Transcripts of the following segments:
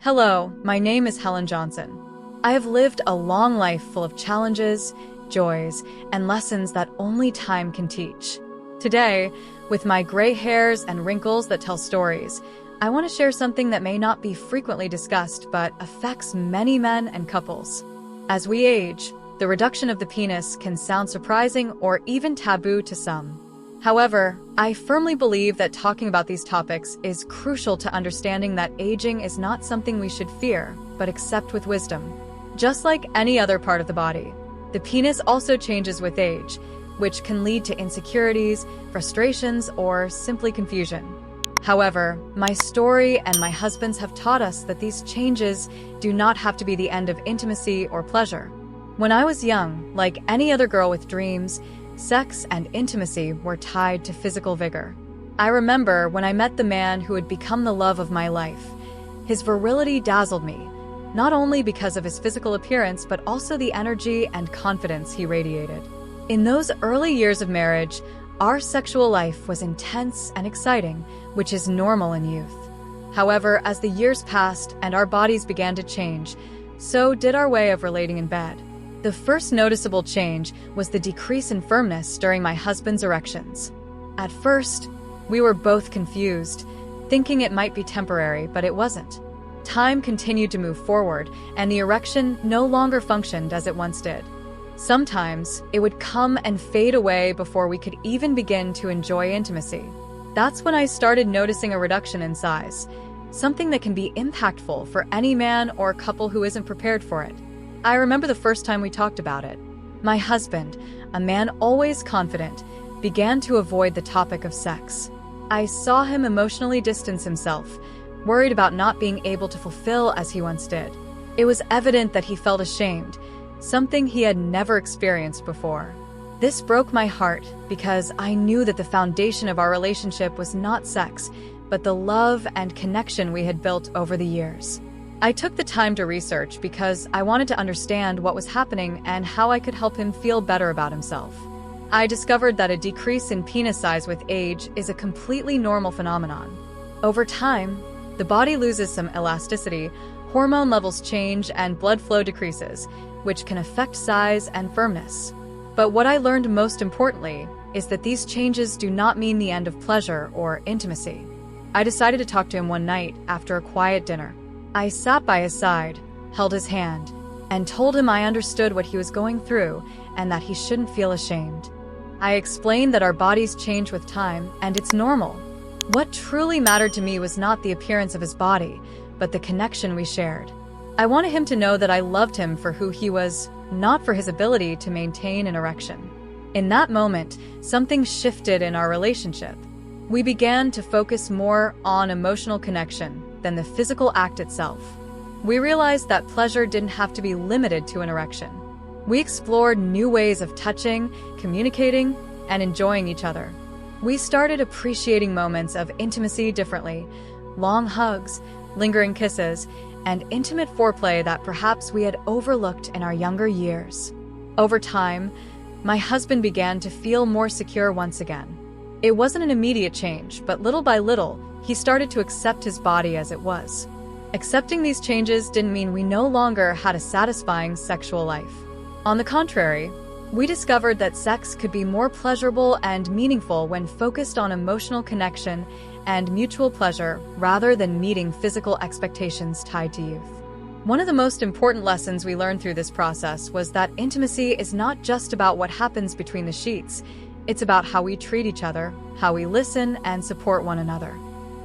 Hello, my name is Helen Johnson. I have lived a long life full of challenges, joys, and lessons that only time can teach. Today, with my gray hairs and wrinkles that tell stories, I want to share something that may not be frequently discussed but affects many men and couples. As we age, the reduction of the penis can sound surprising or even taboo to some. However, I firmly believe that talking about these topics is crucial to understanding that aging is not something we should fear, but accept with wisdom. Just like any other part of the body, the penis also changes with age, which can lead to insecurities, frustrations, or simply confusion. However, my story and my husband's have taught us that these changes do not have to be the end of intimacy or pleasure. When I was young, like any other girl with dreams, sex and intimacy were tied to physical vigor. I remember when I met the man who would become the love of my life. His virility dazzled me, not only because of his physical appearance, but also the energy and confidence he radiated. In those early years of marriage, our sexual life was intense and exciting, which is normal in youth. However, as the years passed and our bodies began to change, so did our way of relating in bed. The first noticeable change was the decrease in firmness during my husband's erections. At first, we were both confused, thinking it might be temporary, but it wasn't. Time continued to move forward, and the erection no longer functioned as it once did. Sometimes, it would come and fade away before we could even begin to enjoy intimacy. That's when I started noticing a reduction in size, something that can be impactful for any man or couple who isn't prepared for it. I remember the first time we talked about it. My husband, a man always confident, began to avoid the topic of sex. I saw him emotionally distance himself, worried about not being able to fulfill as he once did. It was evident that he felt ashamed, something he had never experienced before. This broke my heart because I knew that the foundation of our relationship was not sex, but the love and connection we had built over the years. I took the time to research because I wanted to understand what was happening and how I could help him feel better about himself. I discovered that a decrease in penis size with age is a completely normal phenomenon. Over time, the body loses some elasticity, hormone levels change, and blood flow decreases, which can affect size and firmness. But what I learned most importantly is that these changes do not mean the end of pleasure or intimacy. I decided to talk to him one night after a quiet dinner. I sat by his side, held his hand, and told him I understood what he was going through and that he shouldn't feel ashamed. I explained that our bodies change with time and it's normal. What truly mattered to me was not the appearance of his body, but the connection we shared. I wanted him to know that I loved him for who he was, not for his ability to maintain an erection. In that moment, something shifted in our relationship. We began to focus more on emotional connection than the physical act itself. We realized that pleasure didn't have to be limited to an erection. We explored new ways of touching, communicating, and enjoying each other. We started appreciating moments of intimacy differently, long hugs, lingering kisses, and intimate foreplay that perhaps we had overlooked in our younger years. Over time, my husband began to feel more secure once again. It wasn't an immediate change, but little by little, he started to accept his body as it was. Accepting these changes didn't mean we no longer had a satisfying sexual life. On the contrary, we discovered that sex could be more pleasurable and meaningful when focused on emotional connection and mutual pleasure rather than meeting physical expectations tied to youth. One of the most important lessons we learned through this process was that intimacy is not just about what happens between the sheets. It's about how we treat each other, how we listen and support one another.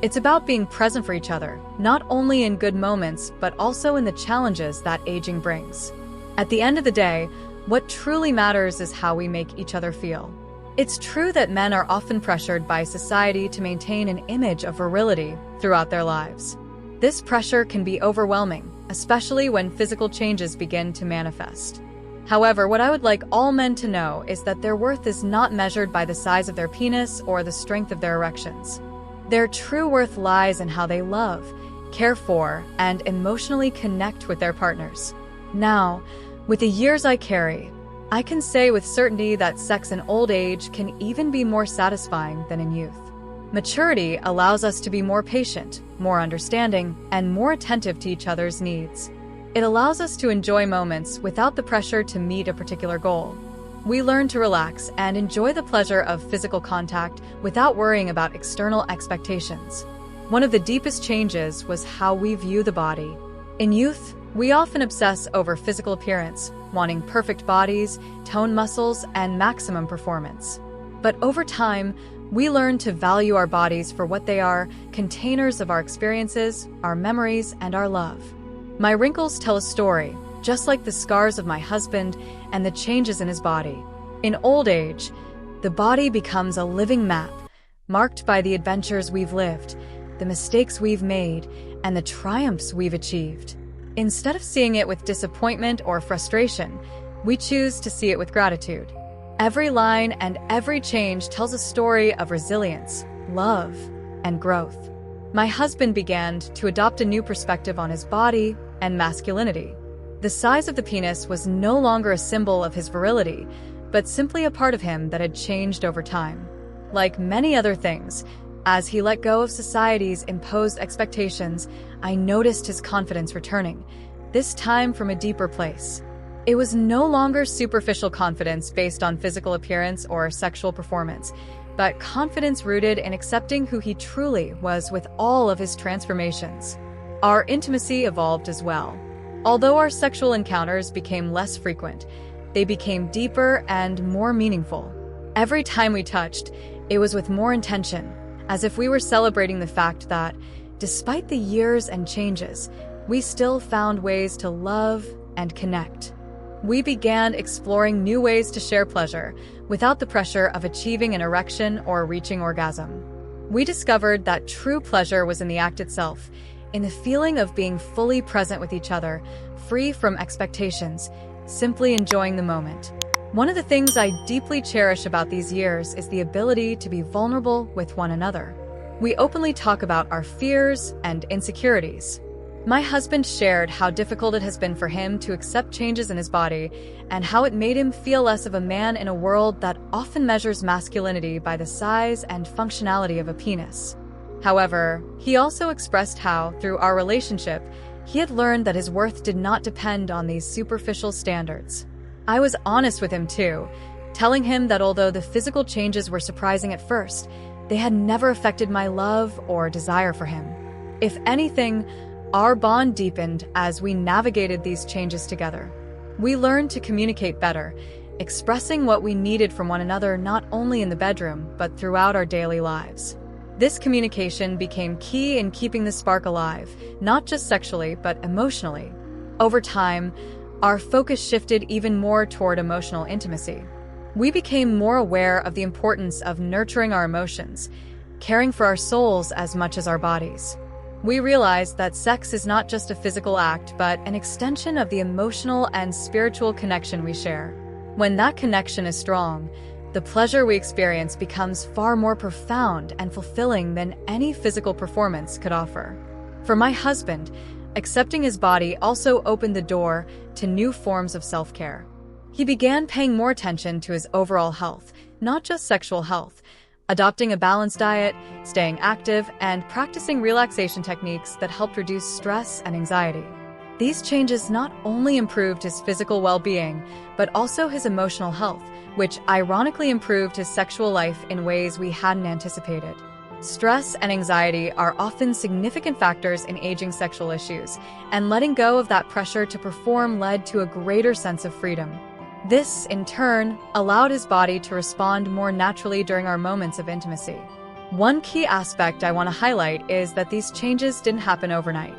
It's about being present for each other, not only in good moments, but also in the challenges that aging brings. At the end of the day, what truly matters is how we make each other feel. It's true that men are often pressured by society to maintain an image of virility throughout their lives. This pressure can be overwhelming, especially when physical changes begin to manifest. However, what I would like all men to know is that their worth is not measured by the size of their penis or the strength of their erections. Their true worth lies in how they love, care for, and emotionally connect with their partners. Now, with the years I carry, I can say with certainty that sex in old age can even be more satisfying than in youth. Maturity allows us to be more patient, more understanding, and more attentive to each other's needs. It allows us to enjoy moments without the pressure to meet a particular goal. We learn to relax and enjoy the pleasure of physical contact without worrying about external expectations. One of the deepest changes was how we view the body. In youth, we often obsess over physical appearance, wanting perfect bodies, toned muscles, and maximum performance. But over time, we learn to value our bodies for what they are, containers of our experiences, our memories, and our love. My wrinkles tell a story, just like the scars of my husband and the changes in his body. In old age, the body becomes a living map, marked by the adventures we've lived, the mistakes we've made, and the triumphs we've achieved. Instead of seeing it with disappointment or frustration, we choose to see it with gratitude. Every line and every change tells a story of resilience, love, and growth. My husband began to adopt a new perspective on his body and masculinity. The size of the penis was no longer a symbol of his virility, but simply a part of him that had changed over time. Like many other things, as he let go of society's imposed expectations, I noticed his confidence returning, this time from a deeper place. It was no longer superficial confidence based on physical appearance or sexual performance, but confidence rooted in accepting who he truly was with all of his transformations. Our intimacy evolved as well. Although our sexual encounters became less frequent, they became deeper and more meaningful. Every time we touched, it was with more intention, as if we were celebrating the fact that, despite the years and changes, we still found ways to love and connect. We began exploring new ways to share pleasure without the pressure of achieving an erection or reaching orgasm. We discovered that true pleasure was in the act itself, in the feeling of being fully present with each other, free from expectations, simply enjoying the moment. One of the things I deeply cherish about these years is the ability to be vulnerable with one another. We openly talk about our fears and insecurities. My husband shared how difficult it has been for him to accept changes in his body and how it made him feel less of a man in a world that often measures masculinity by the size and functionality of a penis. However, he also expressed how, through our relationship, he had learned that his worth did not depend on these superficial standards. I was honest with him too, telling him that although the physical changes were surprising at first, they had never affected my love or desire for him. If anything, our bond deepened as we navigated these changes together. We learned to communicate better, expressing what we needed from one another not only in the bedroom, but throughout our daily lives. This communication became key in keeping the spark alive, not just sexually, but emotionally. Over time, our focus shifted even more toward emotional intimacy. We became more aware of the importance of nurturing our emotions, caring for our souls as much as our bodies. We realized that sex is not just a physical act, but an extension of the emotional and spiritual connection we share. When that connection is strong, the pleasure we experience becomes far more profound and fulfilling than any physical performance could offer. For my husband, accepting his body also opened the door to new forms of self-care. He began paying more attention to his overall health, not just sexual health, adopting a balanced diet, staying active, and practicing relaxation techniques that helped reduce stress and anxiety. These changes not only improved his physical well-being, but also his emotional health, which ironically improved his sexual life in ways we hadn't anticipated. Stress and anxiety are often significant factors in aging sexual issues, and letting go of that pressure to perform led to a greater sense of freedom. This, in turn, allowed his body to respond more naturally during our moments of intimacy. One key aspect I want to highlight is that these changes didn't happen overnight.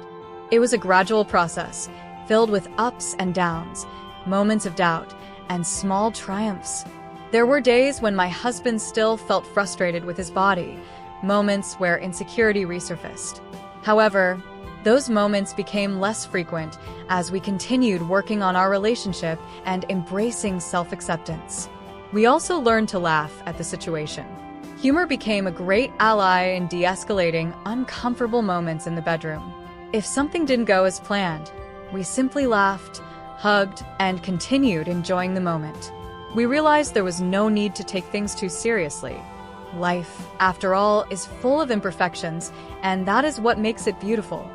It was a gradual process, filled with ups and downs, moments of doubt, and small triumphs. There were days when my husband still felt frustrated with his body, moments where insecurity resurfaced. However, those moments became less frequent as we continued working on our relationship and embracing self-acceptance. We also learned to laugh at the situation. Humor became a great ally in de-escalating uncomfortable moments in the bedroom. If something didn't go as planned, we simply laughed, hugged, and continued enjoying the moment. We realized there was no need to take things too seriously. Life, after all, is full of imperfections, and that is what makes it beautiful.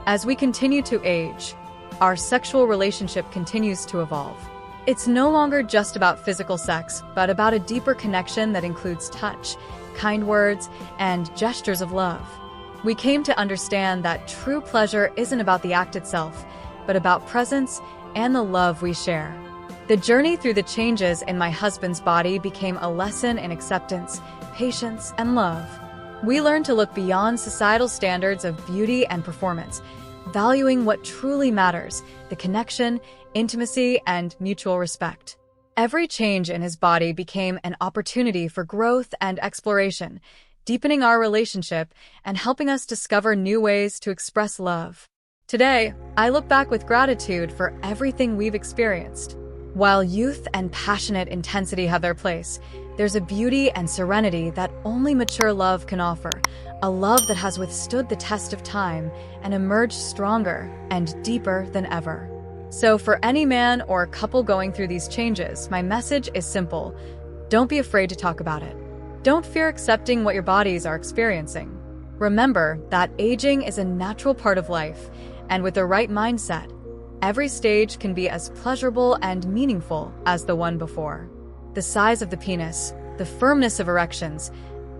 As we continue to age, our sexual relationship continues to evolve. It's no longer just about physical sex, but about a deeper connection that includes touch, kind words, and gestures of love. We came to understand that true pleasure isn't about the act itself, but about presence and the love we share. The journey through the changes in my husband's body became a lesson in acceptance, patience, and love. We learned to look beyond societal standards of beauty and performance, valuing what truly matters: the connection, intimacy, and mutual respect. Every change in his body became an opportunity for growth and exploration, deepening our relationship and helping us discover new ways to express love. Today, I look back with gratitude for everything we've experienced. While youth and passionate intensity have their place, there's a beauty and serenity that only mature love can offer, a love that has withstood the test of time and emerged stronger and deeper than ever. So for any man or couple going through these changes, my message is simple: don't be afraid to talk about it. Don't fear accepting what your bodies are experiencing. Remember that aging is a natural part of life, and with the right mindset, every stage can be as pleasurable and meaningful as the one before. The size of the penis, the firmness of erections,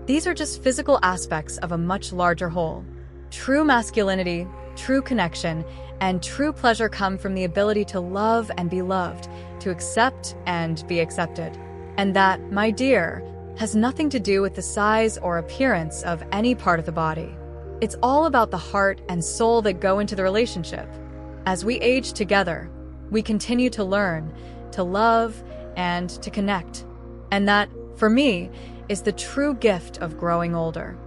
these are just physical aspects of a much larger whole. True masculinity, true connection, and true pleasure come from the ability to love and be loved, to accept and be accepted. And that, my dear, has nothing to do with the size or appearance of any part of the body. It's all about the heart and soul that go into the relationship. As we age together, we continue to learn, to love, and to connect. And that, for me, is the true gift of growing older.